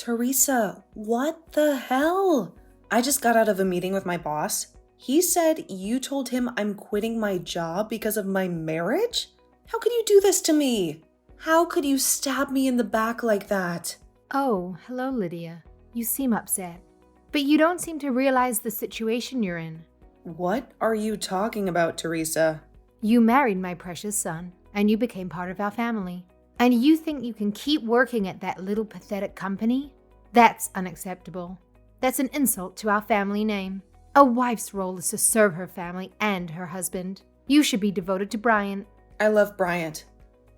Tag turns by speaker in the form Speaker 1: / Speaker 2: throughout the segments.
Speaker 1: Teresa, what the hell? I just got out of a meeting with my boss. He said you told him I'm quitting my job because of my marriage? How could you do this to me? How could you stab me in the back like that?
Speaker 2: Oh, hello, Lydia. You seem upset. But you don't seem to realize the situation you're in.
Speaker 1: What are you talking about, Teresa?
Speaker 2: You married my precious son, and you became part of our family. And you think you can keep working at that little pathetic company? That's unacceptable. That's an insult to our family name. A wife's role is to serve her family and her husband. You should be devoted to Bryant.
Speaker 1: I love Bryant,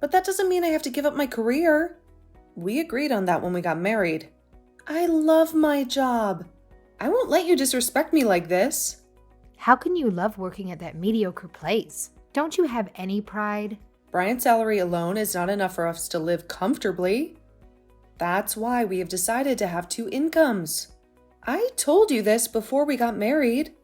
Speaker 1: but that doesn't mean I have to give up my career. We agreed on that when we got married. I love my job. I won't let you disrespect me like this.
Speaker 2: How can you love working at that mediocre place? Don't you have any pride?
Speaker 1: Bryant's salary alone is not enough for us to live comfortably. That's why we have decided to have 2 incomes. I told you this before we got married.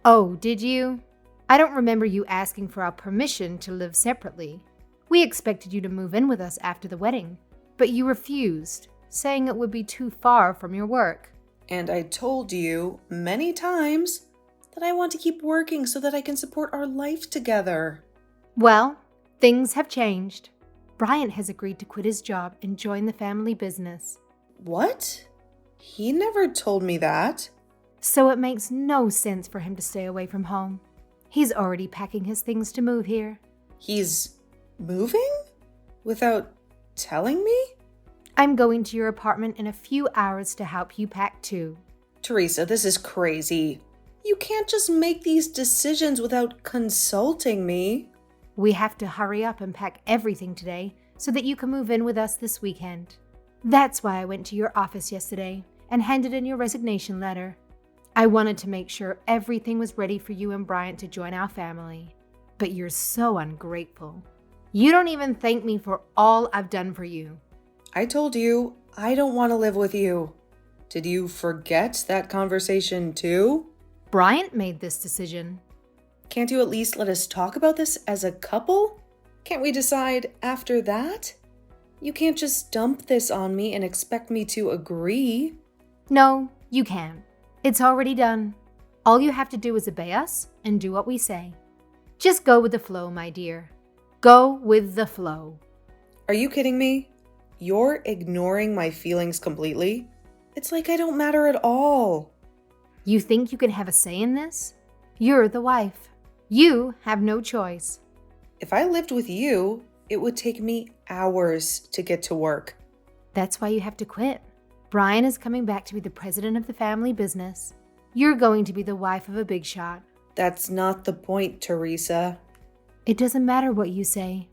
Speaker 2: Oh, did you? I don't remember you asking for our permission to live separately. We expected you to move in with us after the wedding, but you refused, saying it would be too far from your work.
Speaker 1: And I told you many times that I want to keep working so that I can support our life together.
Speaker 2: Well, things have changed. Bryant has agreed to quit his job and join the family business.
Speaker 1: What? He never told me that.
Speaker 2: So it makes no sense for him to stay away from home. He's already packing his things to move here.
Speaker 1: He's moving? Without telling me?
Speaker 2: I'm going to your apartment in a few hours to help you pack too.
Speaker 1: Teresa, this is crazy. You can't just make these decisions without consulting me.
Speaker 2: We have to hurry up and pack everything today so that you can move in with us this weekend. That's why I went to your office yesterday and handed in your resignation letter. I wanted to make sure everything was ready for you and Bryant to join our family. But you're so ungrateful. You don't even thank me for all I've done for you.
Speaker 1: I told you I don't want to live with you. Did you forget that conversation too?
Speaker 2: Bryant made this decision.
Speaker 1: Can't you at least let us talk about this as a couple? Can't we decide after that? You can't just dump this on me and expect me to agree.
Speaker 2: No, you can't. It's already done. All you have to do is obey us and do what we say. Just go with the flow, my dear. Go with the flow.
Speaker 1: Are you kidding me? You're ignoring my feelings completely? It's like I don't matter at all.
Speaker 2: You think you can have a say in this? You're the wife. You have no choice.
Speaker 1: If I lived with you, it would take me hours to get to work.
Speaker 2: That's why you have to quit. Brian is coming back to be the president of the family business. You're going to be the wife of a big shot.
Speaker 1: That's not the point, Teresa.
Speaker 2: It doesn't matter what you say.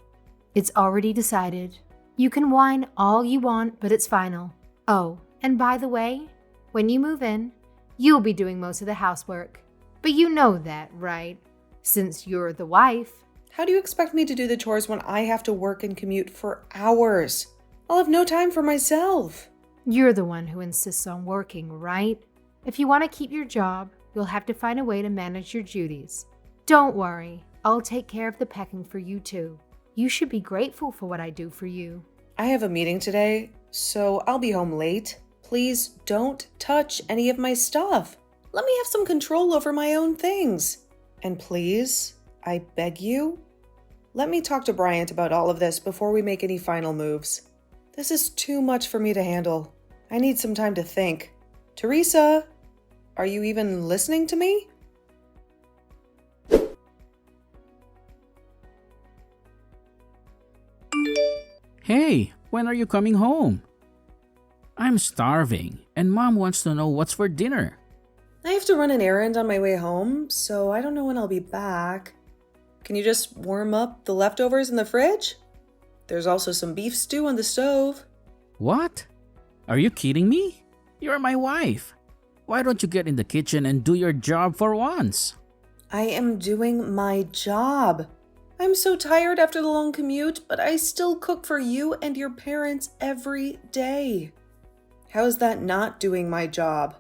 Speaker 2: It's already decided. You can whine all you want, but it's final. Oh, and by the way, when you move in, you'll be doing most of the housework. But you know that, right? Since you're the wife.
Speaker 1: How do you expect me to do the chores when I have to work and commute for hours? I'll have no time for myself.
Speaker 2: You're the one who insists on working, right? If you want to keep your job, you'll have to find a way to manage your duties. Don't worry, I'll take care of the packing for you too. You should be grateful for what I do for you.
Speaker 1: I have a meeting today, so I'll be home late. Please don't touch any of my stuff. Let me have some control over my own things. And please, I beg you, let me talk to Bryant about all of this before we make any final moves. This is too much for me to handle. I need some time to think. Teresa, are you even listening to me?
Speaker 3: Hey, when are you coming home? I'm starving, and Mom wants to know what's for dinner.
Speaker 1: I have to run an errand on my way home, so I don't know when I'll be back. Can you just warm up the leftovers in the fridge? There's also some beef stew on the stove.
Speaker 3: What? Are you kidding me? You're my wife. Why don't you get in the kitchen and do your job for once?
Speaker 1: I am doing my job. I'm so tired after the long commute, but I still cook for you and your parents every day. How is that not doing my job?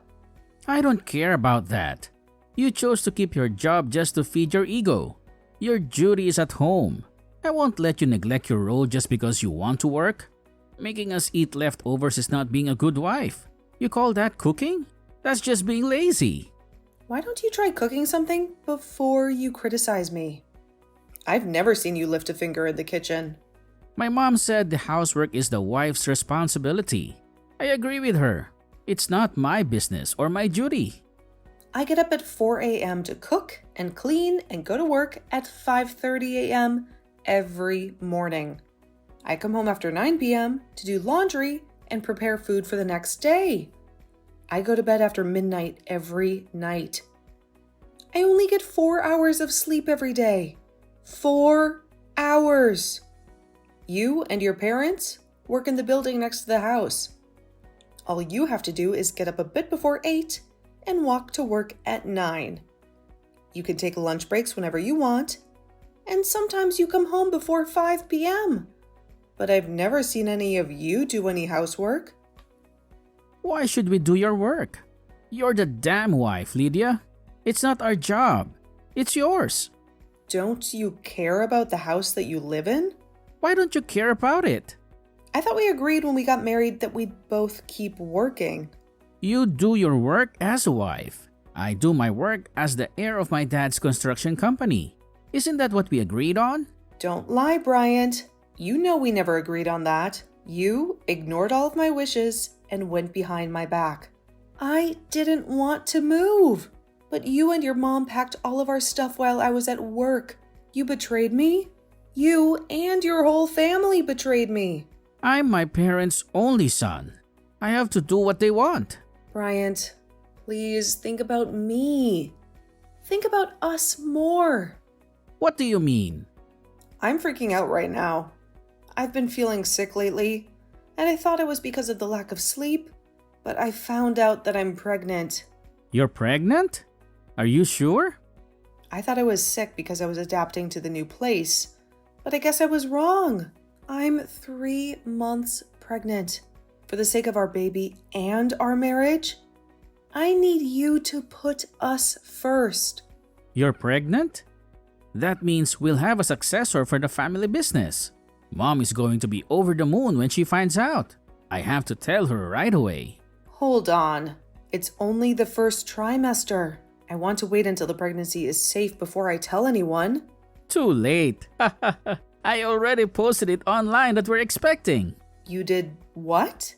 Speaker 3: I don't care about that. You chose to keep your job just to feed your ego. Your duty is at home. I won't let you neglect your role just because you want to work. Making us eat leftovers is not being a good wife. You call that cooking? That's just being lazy.
Speaker 1: Why don't you try cooking something before you criticize me? I've never seen you lift a finger in the kitchen.
Speaker 3: My mom said the housework is the wife's responsibility. I agree with her. It's not my business or my duty.
Speaker 1: I get up at 4 a.m. to cook and clean and go to work at 5:30 a.m. every morning. I come home after 9 p.m. to do laundry and prepare food for the next day. I go to bed after midnight every night. I only get 4 hours of sleep every day. 4 hours. You and your parents work in the building next to the house. All you have to do is get up a bit before 8 and walk to work at 9. You can take lunch breaks whenever you want, and sometimes you come home before 5 p.m. But I've never seen any of you do any housework.
Speaker 3: Why should we do your work? You're the damn wife, Lydia. It's not our job. It's yours.
Speaker 1: Don't you care about the house that you live in?
Speaker 3: Why don't you care about it?
Speaker 1: I thought we agreed when we got married that we'd both keep working.
Speaker 3: You do your work as a wife. I do my work as the heir of my dad's construction company. Isn't that what we agreed on?
Speaker 1: Don't lie, Bryant. You know we never agreed on that. You ignored all of my wishes and went behind my back. I didn't want to move, but you and your mom packed all of our stuff while I was at work. You betrayed me. You and your whole family betrayed me.
Speaker 3: I'm my parents' only son. I have to do what they want.
Speaker 1: Bryant, please think about me. Think about us more.
Speaker 3: What do you mean?
Speaker 1: I'm freaking out right now. I've been feeling sick lately, and I thought it was because of the lack of sleep, but I found out that I'm pregnant.
Speaker 3: You're pregnant? Are you sure?
Speaker 1: I thought I was sick because I was adapting to the new place, but I guess I was wrong. I'm 3 months pregnant. For the sake of our baby and our marriage, I need you to put us first.
Speaker 3: You're pregnant? That means we'll have a successor for the family business. Mom is going to be over the moon when she finds out. I have to tell her right away.
Speaker 1: Hold on. It's only the first trimester. I want to wait until the pregnancy is safe before I tell anyone.
Speaker 3: Too late. I already posted it online that we're expecting.
Speaker 1: You did what?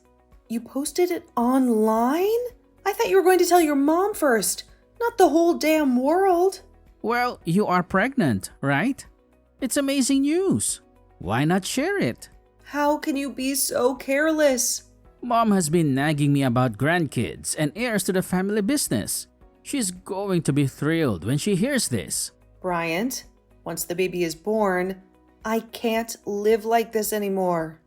Speaker 1: You posted it online? I thought you were going to tell your mom first, not the whole damn world.
Speaker 3: Well, you are pregnant, right? It's amazing news. Why not share it?
Speaker 1: How can you be so careless?
Speaker 3: Mom has been nagging me about grandkids and heirs to the family business. She's going to be thrilled when she hears this.
Speaker 1: Bryant, once the baby is born, I can't live like this anymore.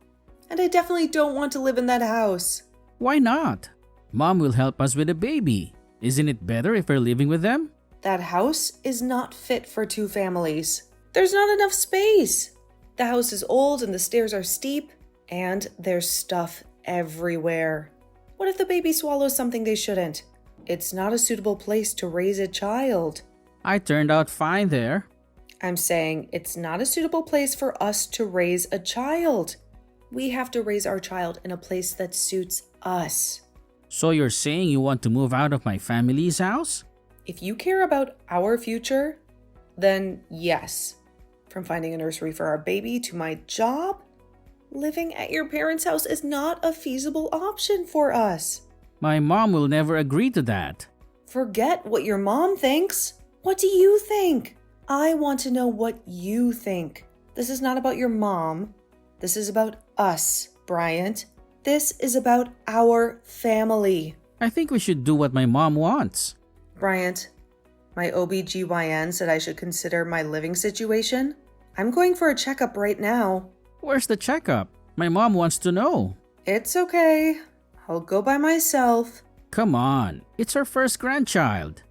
Speaker 1: And I definitely don't want to live in that house.
Speaker 3: Why not? Mom will help us with the baby. Isn't it better if we're living with them?
Speaker 1: That house is not fit for 2 families. There's not enough space. The house is old and the stairs are steep, and there's stuff everywhere. What if the baby swallows something they shouldn't? It's not a suitable place to raise a child.
Speaker 3: I turned out fine there.
Speaker 1: I'm saying it's not a suitable place for us to raise a child. We have to raise our child in a place that suits us.
Speaker 3: So you're saying you want to move out of my family's house?
Speaker 1: If you care about our future, then yes. From finding a nursery for our baby to my job, living at your parents' house is not a feasible option for us.
Speaker 3: My mom will never agree to that.
Speaker 1: Forget what your mom thinks. What do you think? I want to know what you think. This is not about your mom. This is about us, Bryant. This is about our family.
Speaker 3: I think we should do what my mom wants.
Speaker 1: Bryant, my OBGYN said I should consider my living situation. I'm going for a checkup right now.
Speaker 3: Where's the checkup? My mom wants to know.
Speaker 1: It's okay. I'll go by myself.
Speaker 3: Come on, it's her first grandchild.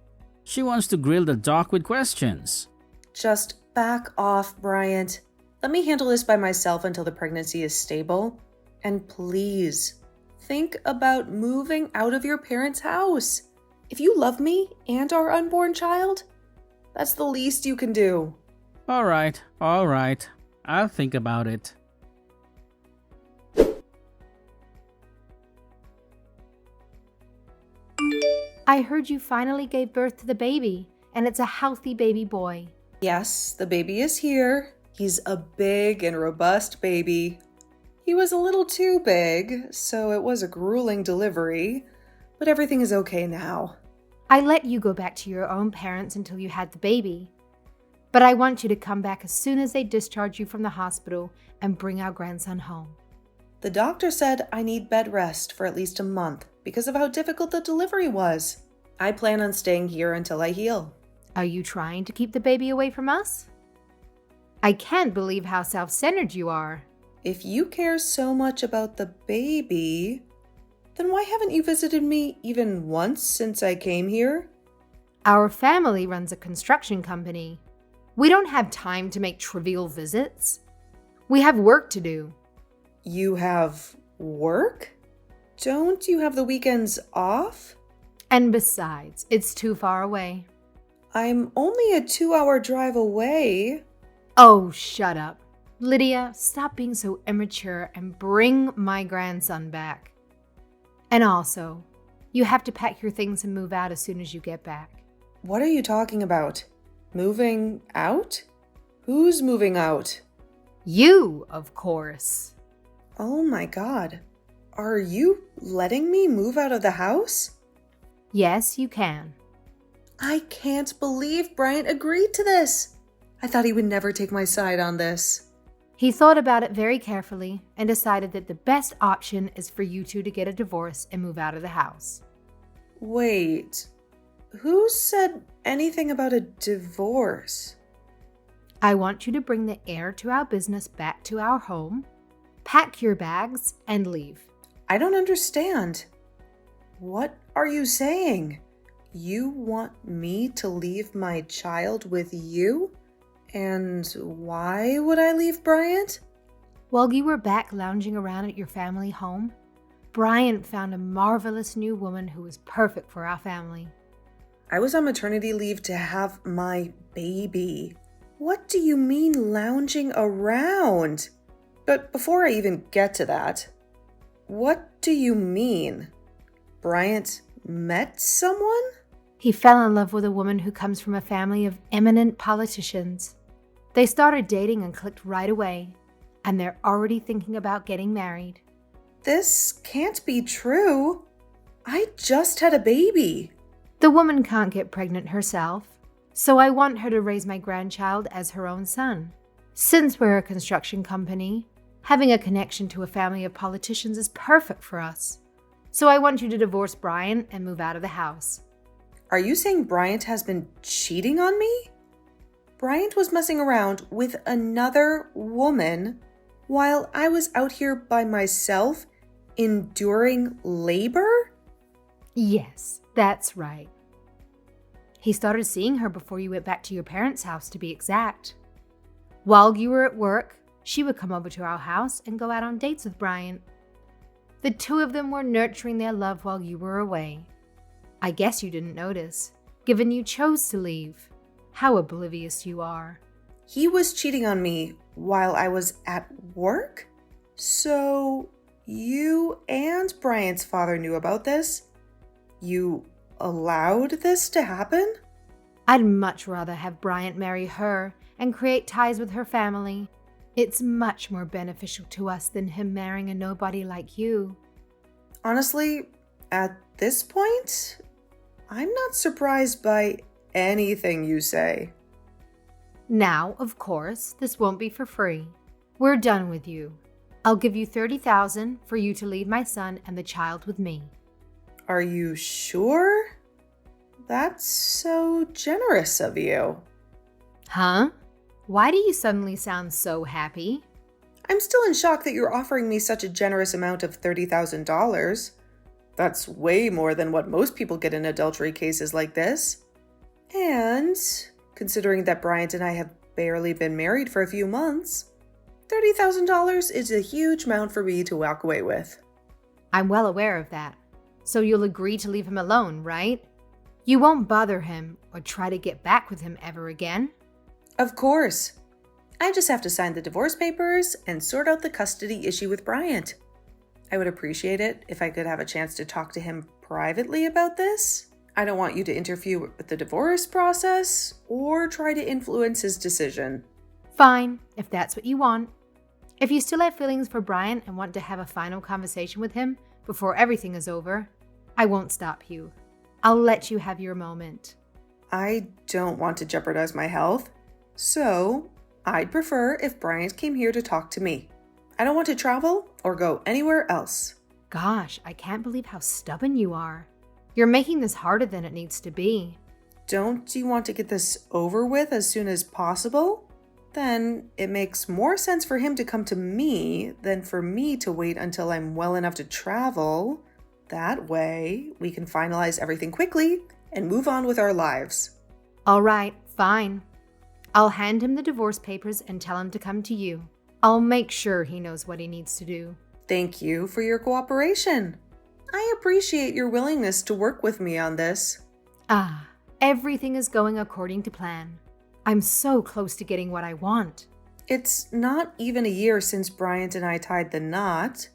Speaker 3: She wants to grill the doc with questions.
Speaker 1: Just back off, Bryant. Let me handle this by myself until the pregnancy is stable. And please, think about moving out of your parents' house. If you love me and our unborn child, that's the least you can do.
Speaker 3: All right. I'll think about it. 'Hey,
Speaker 2: I heard you finally gave birth to the baby, and it's a healthy baby boy.
Speaker 1: Yes, the baby is here. He's a big and robust baby. He was a little too big, so it was a grueling delivery, but everything is okay now.
Speaker 2: I let you go back to your own parents until you had the baby, but I want you to come back as soon as they discharge you from the hospital and bring our grandson home.
Speaker 1: The doctor said I need bed rest for at least a month because of how difficult the delivery was. I plan on staying here until I heal.
Speaker 2: Are you trying to keep the baby away from us? I can't believe how self-centered you are.
Speaker 1: If you care so much about the baby, then why haven't you visited me even once since I came here?
Speaker 2: Our family runs a construction company. We don't have time to make trivial visits. We have work to do.
Speaker 1: You have work? Don't you have the weekends off?
Speaker 2: And besides, it's too far away.
Speaker 1: I'm only a 2-hour drive away.
Speaker 2: Oh, shut up. Lydia, stop being so immature and bring my grandson back. And also, you have to pack your things and move out as soon as you get back.
Speaker 1: What are you talking about? Moving out? Who's moving out?
Speaker 2: You, of course.
Speaker 1: Oh my God. Are you letting me move out of the house?
Speaker 2: Yes, you can.
Speaker 1: I can't believe Bryant agreed to this. I thought he would never take my side on this.
Speaker 2: He thought about it very carefully and decided that the best option is for you two to get a divorce and move out of the house.
Speaker 1: Wait, who said anything about a divorce?
Speaker 2: I want you to bring the heir to our business back to our home, pack your bags, and leave.
Speaker 1: I don't understand. What are you saying? You want me to leave my child with you? And why would I leave Bryant?
Speaker 2: While you were back lounging around at your family home, Bryant found a marvelous new woman who was perfect for our family.
Speaker 1: I was on maternity leave to have my baby. What do you mean lounging around? But before I even get to that, what do you mean? Bryant met someone?
Speaker 2: He fell in love with a woman who comes from a family of eminent politicians. They started dating and clicked right away, and they're already thinking about getting married.
Speaker 1: This can't be true. I just had a baby.
Speaker 2: The woman can't get pregnant herself, so I want her to raise my grandchild as her own son. Since we're a construction company, having a connection to a family of politicians is perfect for us. So I want you to divorce Brian and move out of the house.
Speaker 1: Are you saying Bryant has been cheating on me? Bryant was messing around with another woman while I was out here by myself enduring labor?
Speaker 2: Yes, that's right. He started seeing her before you went back to your parents' house, to be exact. While you were at work, she would come over to our house and go out on dates with Bryant. The two of them were nurturing their love while you were away. I guess you didn't notice, given you chose to leave. How oblivious you are.
Speaker 1: He was cheating on me while I was at work? So you and Bryant's father knew about this? You allowed this to happen?
Speaker 2: I'd much rather have Bryant marry her and create ties with her family. It's much more beneficial to us than him marrying a nobody like you.
Speaker 1: Honestly, at this point, I'm not surprised by anything you say.
Speaker 2: Now, of course, this won't be for free. We're done with you. I'll give you $30,000 for you to leave my son and the child with me.
Speaker 1: Are you sure? That's so generous of you.
Speaker 2: Huh? Why do you suddenly sound so happy?
Speaker 1: I'm still in shock that you're offering me such a generous amount of $30,000. That's way more than what most people get in adultery cases like this. And considering that Bryant and I have barely been married for a few months, $30,000 is a huge amount for me to walk away with.
Speaker 2: I'm well aware of that. So you'll agree to leave him alone, right? You won't bother him or try to get back with him ever again?
Speaker 1: Of course. I just have to sign the divorce papers and sort out the custody issue with Bryant. I would appreciate it if I could have a chance to talk to him privately about this. I don't want you to interfere with the divorce process or try to influence his decision.
Speaker 2: Fine, if that's what you want. If you still have feelings for Brian and want to have a final conversation with him before everything is over, I won't stop you. I'll let you have your moment.
Speaker 1: I don't want to jeopardize my health, so I'd prefer if Bryant came here to talk to me. I don't want to travel or go anywhere else.
Speaker 2: Gosh, I can't believe how stubborn you are. You're making this harder than it needs to be.
Speaker 1: Don't you want to get this over with as soon as possible? Then it makes more sense for him to come to me than for me to wait until I'm well enough to travel. That way, we can finalize everything quickly and move on with our lives.
Speaker 2: All right, fine. I'll hand him the divorce papers and tell him to come to you. I'll make sure he knows what he needs to do.
Speaker 1: Thank you for your cooperation. I appreciate your willingness to work with me on this.
Speaker 2: Everything is going according to plan. I'm so close to getting what I want.
Speaker 1: It's not even a year since Bryant and I tied the knot.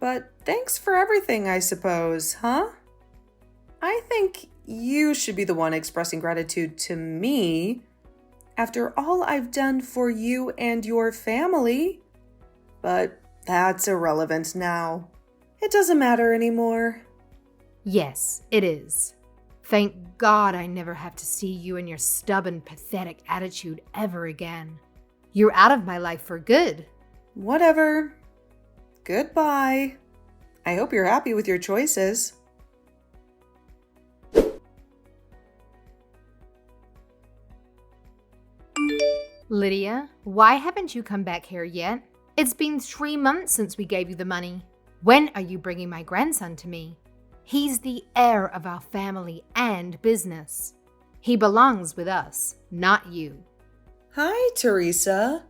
Speaker 1: But thanks for everything, I suppose, huh? I think you should be the one expressing gratitude to me after all I've done for you and your family. But that's irrelevant now. It doesn't matter anymore.
Speaker 2: Yes, it is. Thank God I never have to see you and your stubborn, pathetic attitude ever again. You're out of my life for good.
Speaker 1: Whatever. Goodbye. I hope you're happy with your choices.
Speaker 2: Lydia, why haven't you come back here yet? It's been 3 months since we gave you the money. When are you bringing my grandson to me? He's the heir of our family and business. He belongs with us, not you.
Speaker 1: Hi, Teresa.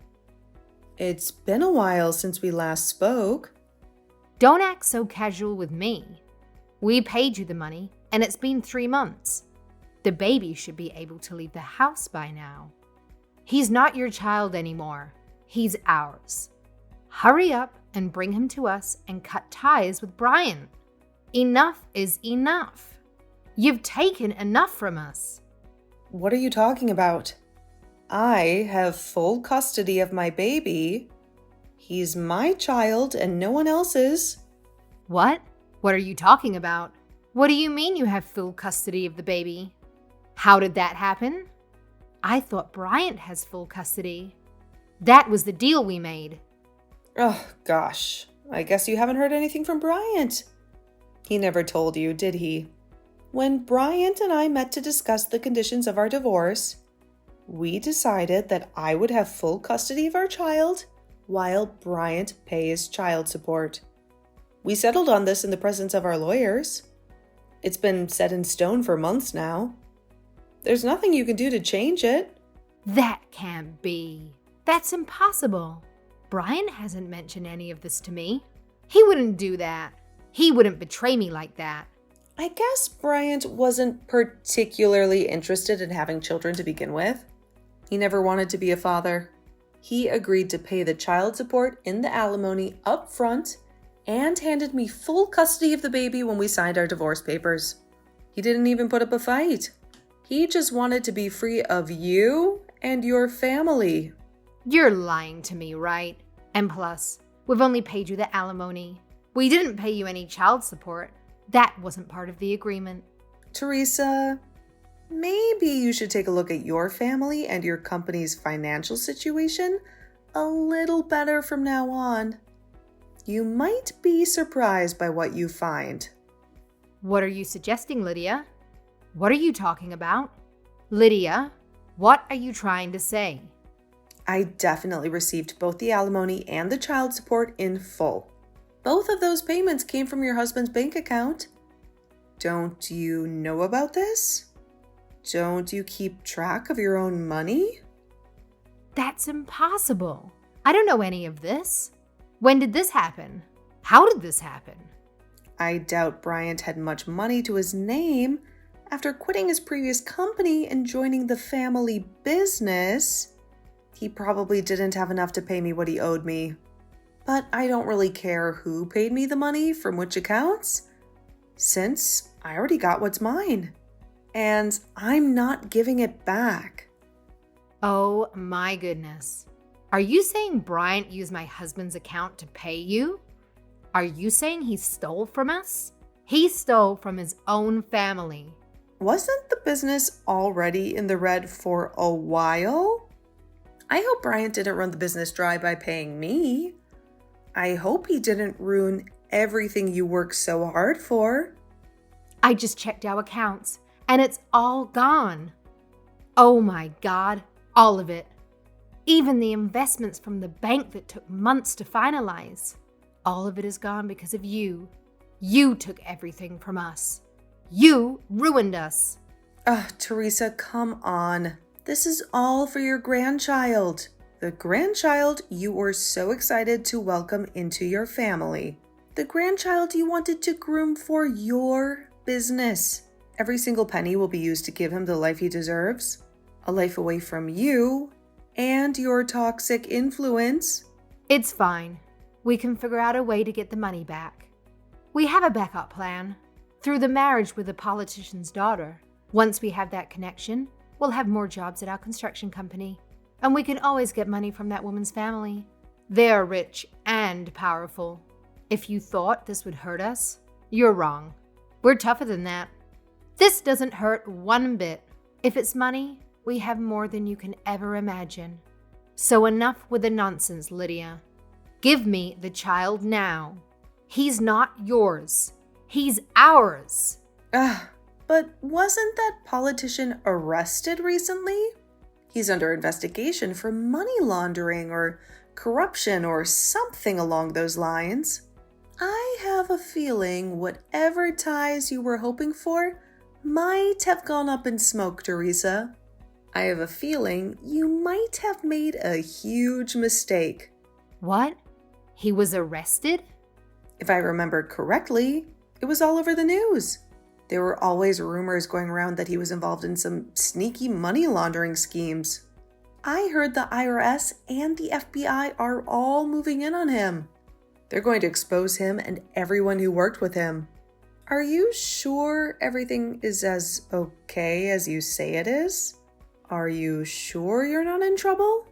Speaker 1: It's been a while since we last spoke.
Speaker 2: Don't act so casual with me. We paid you the money, and it's been 3 months. The baby should be able to leave the house by now. He's not your child anymore. He's ours. Hurry up and bring him to us and cut ties with Brian. Enough is enough. You've taken enough from us.
Speaker 1: What are you talking about? I have full custody of my baby. He's my child and no one else's.
Speaker 2: What? What are you talking about? What do you mean you have full custody of the baby? How did that happen? I thought Bryant has full custody. That was the deal we made.
Speaker 1: Oh, gosh. I guess you haven't heard anything from Bryant. He never told you, did he? When Bryant and I met to discuss the conditions of our divorce, we decided that I would have full custody of our child while Bryant pays child support. We settled on this in the presence of our lawyers. It's been set in stone for months now. There's nothing you can do to change it.
Speaker 2: That can't be. That's impossible. Brian hasn't mentioned any of this to me. He wouldn't do that. He wouldn't betray me like that.
Speaker 1: I guess Bryant wasn't particularly interested in having children to begin with. He never wanted to be a father. He agreed to pay the child support in the alimony up front and handed me full custody of the baby when we signed our divorce papers. He didn't even put up a fight. He just wanted to be free of you and your family.
Speaker 2: You're lying to me, right? And plus, we've only paid you the alimony. We didn't pay you any child support. That wasn't part of the agreement.
Speaker 1: Teresa, maybe you should take a look at your family and your company's financial situation a little better from now on. You might be surprised by what you find.
Speaker 2: What are you suggesting, Lydia? What are you talking about? Lydia, what are you trying to say?
Speaker 1: I definitely received both the alimony and the child support in full. Both of those payments came from your husband's bank account. Don't you know about this? Don't you keep track of your own money?
Speaker 2: That's impossible. I don't know any of this. When did this happen? How did this happen?
Speaker 1: I doubt Bryant had much money to his name after quitting his previous company and joining the family business. He probably didn't have enough to pay me what he owed me. But I don't really care who paid me the money from which accounts, since I already got what's mine. and I'm not giving it back.
Speaker 2: Oh my goodness. Are you saying Bryant used my husband's account to pay you? Are you saying he stole from us? He stole from his own family.
Speaker 1: Wasn't the business already in the red for a while? I hope Bryant didn't run the business dry by paying me. I hope he didn't ruin everything you worked so hard for.
Speaker 2: I just checked our accounts, and it's all gone. Oh my God, all of it. Even the investments from the bank that took months to finalize. All of it is gone because of you. You took everything from us. You ruined us.
Speaker 1: Teresa, come on. This is all for your grandchild. The grandchild you were so excited to welcome into your family. The grandchild you wanted to groom for your business. Every single penny will be used to give him the life he deserves. A life away from you and your toxic influence.
Speaker 2: It's fine. We can figure out a way to get the money back. We have a backup plan. Through the marriage with the politician's daughter. Once we have that connection, we'll have more jobs at our construction company. And we can always get money from that woman's family. They're rich and powerful. If you thought this would hurt us, you're wrong. We're tougher than that. This doesn't hurt one bit. If it's money, we have more than you can ever imagine. So enough with the nonsense, Lydia. Give me the child now. He's not yours. He's ours.
Speaker 1: But wasn't that politician arrested recently? He's under investigation for money laundering or corruption or something along those lines. I have a feeling whatever ties you were hoping for might have gone up in smoke, Teresa. I have a feeling you might have made a huge mistake.
Speaker 2: What? He was arrested?
Speaker 1: If I remember correctly, it was all over the news. There were always rumors going around that he was involved in some sneaky money laundering schemes. I heard the IRS and the FBI are all moving in on him. They're going to expose him and everyone who worked with him. Are you sure everything is as okay as you say it is? Are you sure you're not in trouble?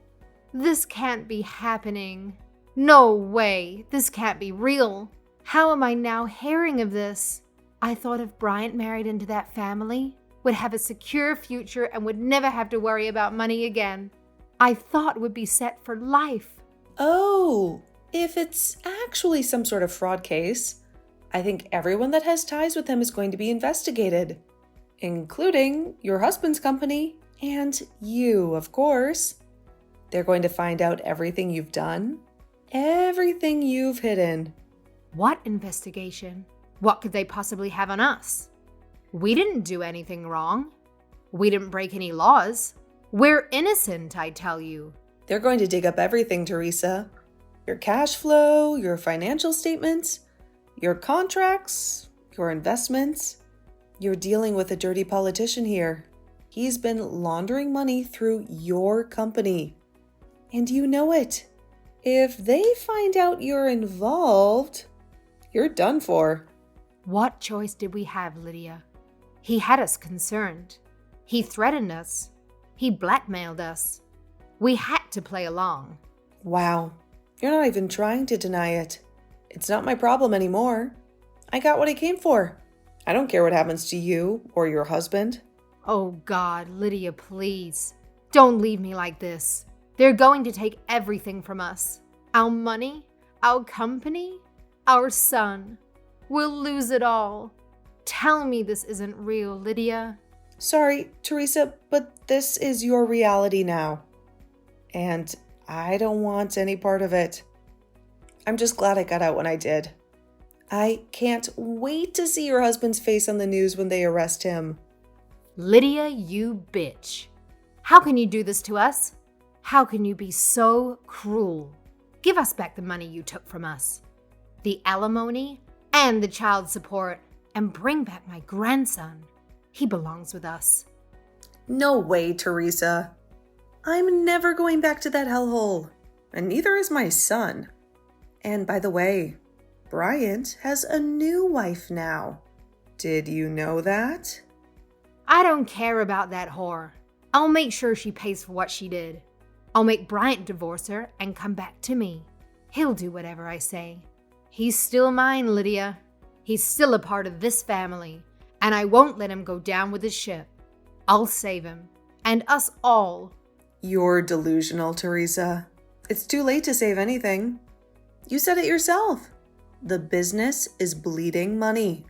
Speaker 2: This can't be happening. No way. This can't be real. How am I now hearing of this? I thought if Bryant married into that family, would have a secure future and would never have to worry about money again. I thought would be set for life.
Speaker 1: Oh, if it's actually some sort of fraud case, I think everyone that has ties with him is going to be investigated, including your husband's company and you, of course. They're going to find out everything you've done, everything you've hidden.
Speaker 2: What investigation? What could they possibly have on us? We didn't do anything wrong. We didn't break any laws. We're innocent, I tell you.
Speaker 1: They're going to dig up everything, Teresa. Your cash flow, your financial statements, your contracts, your investments. You're dealing with a dirty politician here. He's been laundering money through your company. And you know it. If they find out you're involved, you're done for.
Speaker 2: What choice did we have, Lydia? He had us concerned. He threatened us. He blackmailed us. We had to play along.
Speaker 1: Wow, you're not even trying to deny it. It's not my problem anymore. I got what I came for. I don't care what happens to you or your husband.
Speaker 2: Oh God, Lydia, please. Don't leave me like this. They're going to take everything from us. Our money, our company, our son. We'll lose it all. Tell me this isn't real, Lydia.
Speaker 1: Sorry, Teresa, but this is your reality now. And I don't want any part of it. I'm just glad I got out when I did. I can't wait to see your husband's face on the news when they arrest him.
Speaker 2: Lydia, you bitch. How can you do this to us? How can you be so cruel? Give us back the money you took from us. The alimony and the child support. And bring back my grandson. He belongs with us.
Speaker 1: No way, Teresa. I'm never going back to that hellhole. And neither is my son. And by the way, Bryant has a new wife now. Did you know that?
Speaker 2: I don't care about that whore. I'll make sure she pays for what she did. I'll make Bryant divorce her and come back to me. He'll do whatever I say. He's still mine, Lydia. He's still a part of this family, and I won't let him go down with his ship. I'll save him, and us all.
Speaker 1: You're delusional, Teresa. It's too late to save anything. You said it yourself. The business is bleeding money.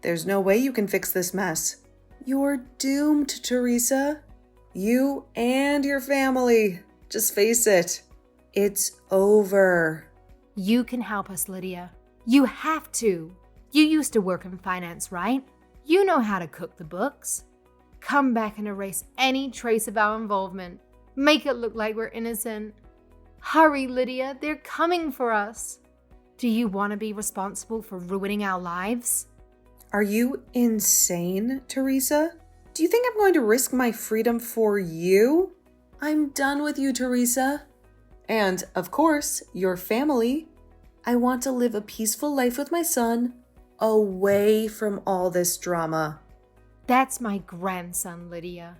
Speaker 1: There's no way you can fix this mess. You're doomed, Teresa. You and your family. Just face it. It's over.
Speaker 2: You can help us, Lydia. You have to. You used to work in finance, right? You know how to cook the books. Come back and erase any trace of our involvement. Make it look like we're innocent. Hurry, Lydia. They're coming for us. Do you want to be responsible for ruining our lives?
Speaker 1: Are you insane, Teresa? Do you think I'm going to risk my freedom for you? I'm done with you, Teresa. And, of course, your family. I want to live a peaceful life with my son, away from all this drama.
Speaker 2: That's my grandson, Lydia.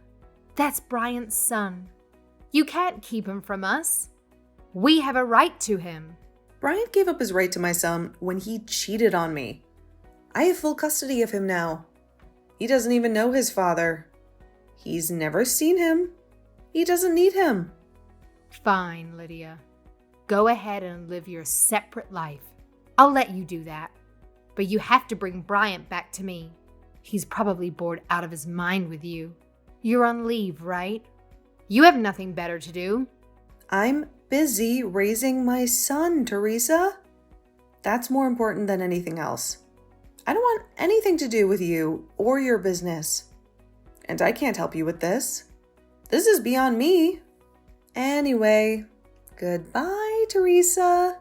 Speaker 2: That's Bryant's son. You can't keep him from us. We have a right to him.
Speaker 1: Bryant gave up his right to my son when he cheated on me. I have full custody of him now. He doesn't even know his father. He's never seen him. He doesn't need him.
Speaker 2: Fine, Lydia. Go ahead and live your separate life. I'll let you do that. But you have to bring Bryant back to me. He's probably bored out of his mind with you. You're on leave, right? You have nothing better to do.
Speaker 1: I'm busy raising my son, Teresa. That's more important than anything else. I don't want anything to do with you or your business. And I can't help you with this. This is beyond me. Anyway, goodbye, Teresa.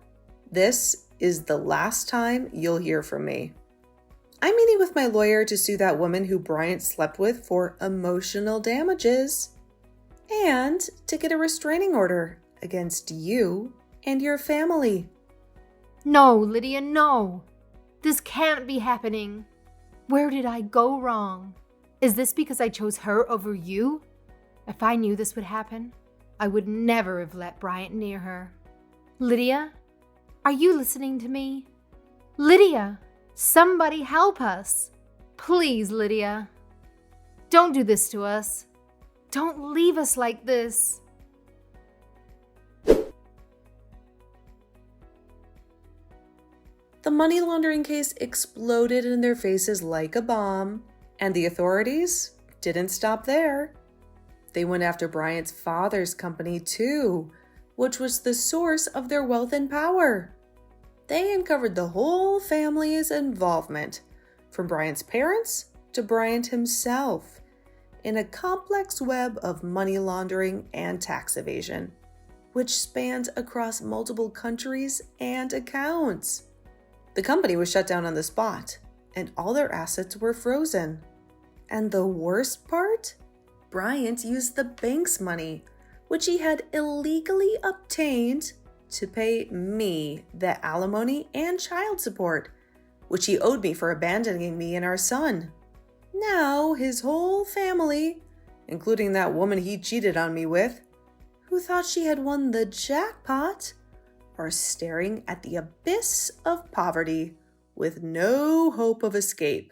Speaker 1: This is the last time you'll hear from me. I'm meeting with my lawyer to sue that woman who Bryant slept with for emotional damages and to get a restraining order against you and your family.
Speaker 2: No, Lydia, no. This can't be happening. Where did I go wrong? Is this because I chose her over you? If I knew this would happen, I would never have let Bryant near her. Lydia, are you listening to me? Lydia, somebody help us. Please, Lydia. Don't do this to us. Don't leave us like this.
Speaker 1: The money laundering case exploded in their faces like a bomb, and the authorities didn't stop there. They went after Bryant's father's company too, which was the source of their wealth and power. They uncovered the whole family's involvement, from Bryant's parents to Bryant himself, in a complex web of money laundering and tax evasion, which spanned across multiple countries and accounts. The company was shut down on the spot, and all their assets were frozen. And the worst part? Bryant used the bank's money, which he had illegally obtained, to pay me the alimony and child support, which he owed me for abandoning me and our son. Now his whole family, including that woman he cheated on me with, who thought she had won the jackpot, are staring at the abyss of poverty with no hope of escape.